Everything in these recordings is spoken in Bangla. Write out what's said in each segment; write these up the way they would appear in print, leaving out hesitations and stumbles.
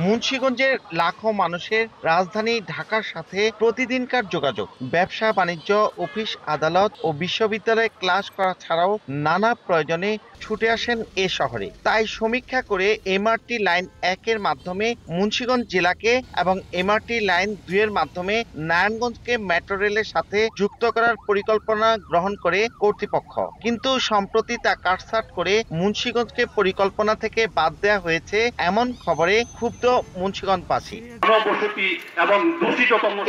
মুন্সিগঞ্জের লাখো মানুষের রাজধানী ঢাকার সাথে প্রতিদিনকার যোগাযোগ, ব্যবসা বাণিজ্য, অফিস আদালত ও বিশ্ববিদ্যালয়ে ক্লাস করা ছাড়াও নানা প্রয়োজনে ছুটে আসেন এ শহরে। তাই সমীক্ষা করে এমআরটি লাইন ১ এর মাধ্যমে মুন্সিগঞ্জ জেলাকে এবং এমআরটি লাইন ২ এর মাধ্যমে নারায়ণগঞ্জকে মেট্রো রেলের সাথে যুক্ত করার পরিকল্পনা গ্রহণ করে কর্তৃপক্ষ, কিন্তু সম্প্রতি তা কাটছাঁট করে মুন্সিগঞ্জকে পরিকল্পনা থেকে বাদ দেওয়া হয়েছে এমন খবরে ক্ষুব্ধ মুন্সিগঞ্জবাসী।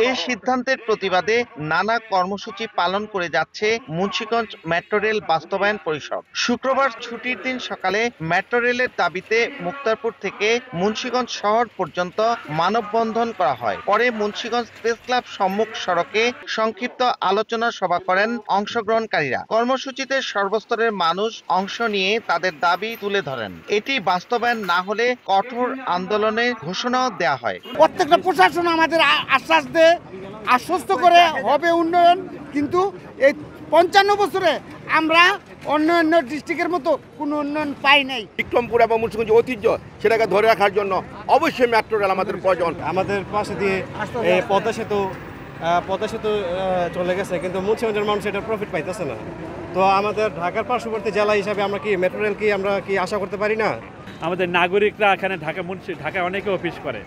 এই সিদ্ধান্তের প্রতিবাদে নানা কর্মসূচি পালন করে যাচ্ছে মুন্সিগঞ্জ মেট্রো রেল বাস্তবায়ন পরিষদ। শুক্রবার ছুটির দিন সকালে মেট্রো রেলের দাবিতে মুক্তারপুর থেকে মুন্সিগঞ্জ শহর পর্যন্ত মানববন্ধন করা হয়। পরে মুন্সিগঞ্জ প্রেস ক্লাব সম্মুখ সড়কে সংক্ষিপ্ত আলোচনা সভা করেন অংশগ্রহণকারীরা। কর্মসূচিতে সর্বস্তরের মানুষ অংশ নিয়ে তাদের দাবি তুলে ধরেন। এটি বাস্তবায়ন না হলে কঠোর আন্দোলনের ঘোষণাও দেওয়া হয়। প্রত্যেকটা প্রশাসন আমাদের আশ্বাস দেয়, আশ্বস্ত করে হবে উন্নয়ন, কিন্তু এই ৫৫ বছরে আমরা অন্য ডিস্ট্রিক্টের মতো কোনো উন্নয়ন পাই নাই। বিক্রমপুর এবং মুন্সিগঞ্জ ঐতিহ্য সেটাকে ধরে রাখার জন্য অবশ্যই মেট্রো রেল আমাদের প্রয়োজন। আমাদের পাশে দিয়ে পদ্মা সেতু চলে গেছে, কিন্তু মুন্সিগঞ্জের মানুষ এটা প্রফিট পাইতেছে না। তো আমাদের ঢাকার পার্শ্ববর্তী জেলা হিসাবে আমরা কি মেট্রো রেল কি আমরা কি আশা করতে পারি না? আমাদের নাগরিকরা এখানে ঢাকায় অনেকে অফিস করে,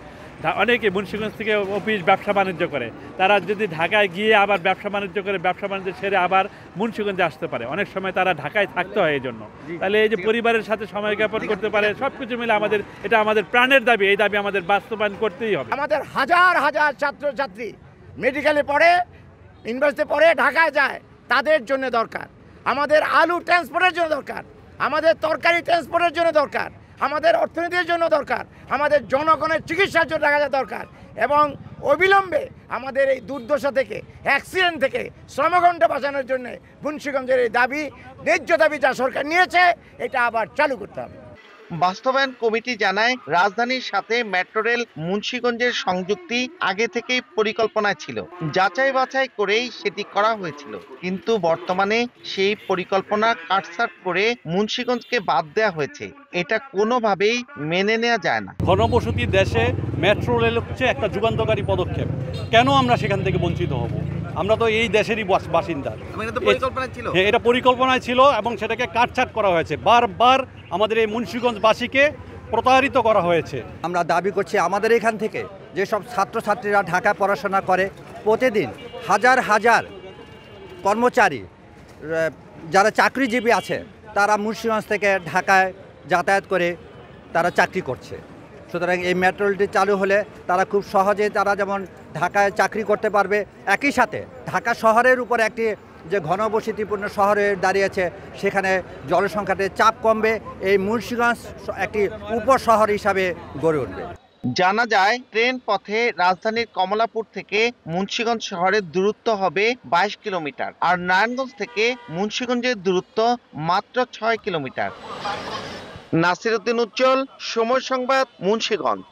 অনেকে মুন্সিগঞ্জ থেকে অফিস ব্যবসা বাণিজ্য করে। তারা যদি ঢাকায় গিয়ে আবার ব্যবসা বাণিজ্য করে, ব্যবসা বাণিজ্য ছেড়ে আবার মুন্সিগঞ্জে আসতে পারে, অনেক সময় তারা ঢাকায় থাকতে হয় এই জন্য। তাহলে এই যে পরিবারের সাথে সময় জ্ঞাপন করতে পারে, সব কিছু মিলে এটা আমাদের প্রাণের দাবি। এই দাবি আমাদের বাস্তবায়ন করতেই হবে। আমাদের হাজার হাজার ছাত্রছাত্রী মেডিকেলে পড়ে, ইউনিভার্সিটিতে পড়ে, ঢাকায় যায়, তাদের জন্য দরকার। আমাদের আলু ট্রান্সপোর্টের জন্য দরকার, আমাদের তরকারি ট্রান্সপোর্টের জন্য দরকার, আমাদের অর্থনীতির জন্য দরকার, আমাদের জনগণের চিকিৎসার জন্য টাকা দরকার। এবং অবিলম্বে আমাদের এই দুর্দশা থেকে, অ্যাক্সিডেন্ট থেকে শ্রমঘণ্টা বাঁচানোর জন্য মুন্সিগঞ্জের এই দাবি, ন্যায্য দাবি যা সরকার নিয়েছে, এটা আবার চালু করতে হবে। বাস্তবায়ন কমিটি জানায়, রাজধানীর সাথে মেট্রো রেল মুন্সিগঞ্জের সংযুক্তি আগে থেকেই পরিকল্পনায় ছিল, যাচাই বাছাই করেই সেটি করা হয়েছিল। কিন্তু বর্তমানে সেই পরিকল্পনা কাটছাঁট করে মুন্সিগঞ্জকে বাদ দেওয়া হয়েছে। এটা কোনোভাবেই মেনে নেওয়া যায় না। ঘনবসতি দেশে মেট্রো রেল হচ্ছে একটা যুগান্তকারী পদক্ষেপ। কেন আমরা সেখান থেকে বঞ্চিত হব? আমরা তো এই দেশেরই বাসিন্দা। এটা পরিকল্পনায় ছিল এবং সেটাকে কাটছাঁট করা হয়েছে। বারবার আমাদের এই মুন্সিগঞ্জবাসীকে প্রতারিত করা হয়েছে। আমরা দাবি করছি আমাদের এখান থেকে যেসব ছাত্রছাত্রীরা ঢাকায় পড়াশোনা করে, প্রতিদিন হাজার হাজার কর্মচারী যারা চাকরিজীবী আছে, তারা মুন্সিগঞ্জ থেকে ঢাকায় যাতায়াত করে তারা চাকরি করছে। সুতরাং এই মেট্রো রেলটি চালু হলে তারা খুব সহজেই তারা যেমন ঢাকায় চাকরি করতে পারবে, একই সাথে ঢাকা শহরের উপর একটি যে ঘনবসতিপূর্ণ শহরে দাঁড়িয়েছে, সেখানে জনসংখ্যার চাপ কমবে, এই মুন্সিগঞ্জ একটি উপশহর হিসাবে গড়ে উঠবে। জানা যায়, ট্রেন পথে রাজধানীর কমলাপুর থেকে মুন্সিগঞ্জ শহরের দূরত্ব হবে ২২ কিলোমিটার, আর নারায়ণগঞ্জ থেকে মুন্সিগঞ্জের দূরত্ব মাত্র ৬ কিলোমিটার। নাসির উদ্দিন উজ্জ্বল, সময় সংবাদ, মুন্সিগঞ্জ।